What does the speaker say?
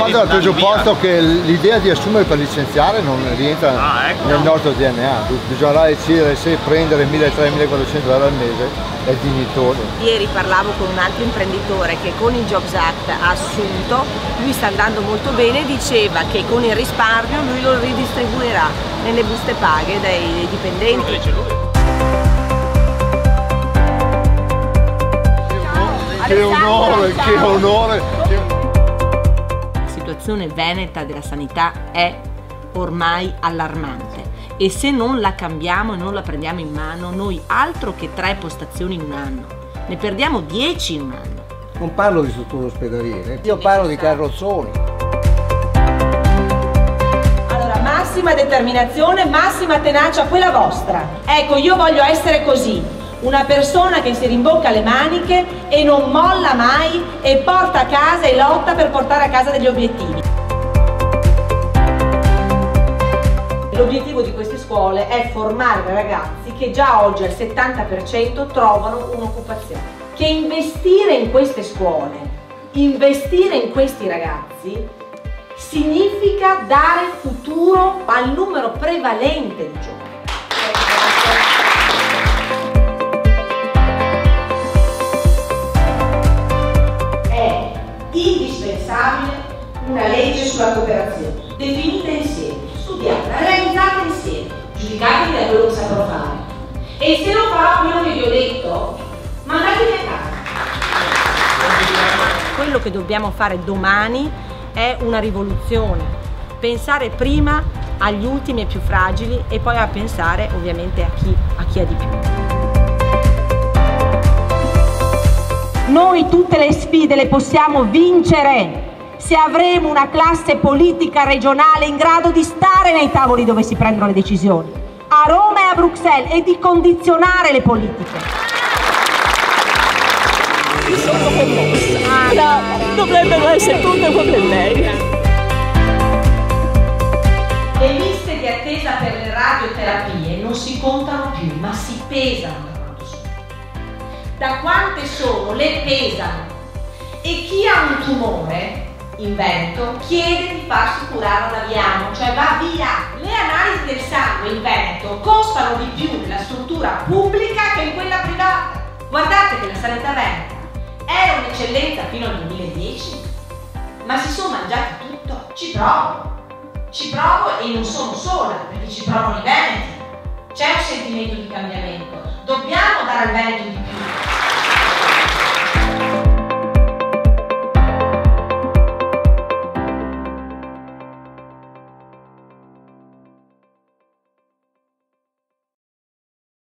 partendo dal presupposto che l'idea di assumere per licenziare non rientra nel nostro DNA, bisognerà decidere se prendere 1.300-1.400 euro al mese è dignitoso. Ieri parlavo con un altro imprenditore che con il Jobs Act ha assunto, lui sta andando molto bene, diceva che con il risparmio lui lo ridistribuirà nelle buste paghe dei dipendenti. Che onore, che onore! La situazione veneta della sanità è ormai allarmante e se non la cambiamo e non la prendiamo in mano, noi altro che 3 postazioni in un anno, ne perdiamo 10 in un anno. Non parlo di strutture ospedaliere, io parlo di carrozzoni. Allora, massima determinazione, massima tenacia, quella vostra. Ecco, io voglio essere così. Una persona che si rimbocca le maniche e non molla mai e porta a casa e lotta per portare a casa degli obiettivi. L'obiettivo di queste scuole è formare ragazzi che già oggi al 70% trovano un'occupazione. Che investire in queste scuole, investire in questi ragazzi, significa dare futuro al numero prevalente di giovani. Indispensabile una legge sulla cooperazione, definita insieme, studiata, realizzata insieme, giudicatevi da quello che saprò fare. E se non farò quello che vi ho detto, mandatemi a casa. Quello che dobbiamo fare domani è una rivoluzione, pensare prima agli ultimi e più fragili e poi a pensare ovviamente a chi ha di più. Noi tutte le sfide le possiamo vincere se avremo una classe politica regionale in grado di stare nei tavoli dove si prendono le decisioni, a Roma e a Bruxelles, e di condizionare le politiche. Mi sono commossa. No, dovrebbero essere tutte come lei. Le liste di attesa per le radioterapie non si contano più, ma si pesano. Da quante sono, le pesano, e chi ha un tumore in Veneto chiede di farsi curare ad Aviano, cioè va via. Le analisi del sangue in Veneto costano di più nella struttura pubblica che in quella privata. Guardate che la sanità veneta era un'eccellenza fino al 2010, ma si sono mangiati tutto. Ci provo e non sono sola, perché ci provano i veneti. C'è un sentimento di cambiamento, dobbiamo dare al Veneto di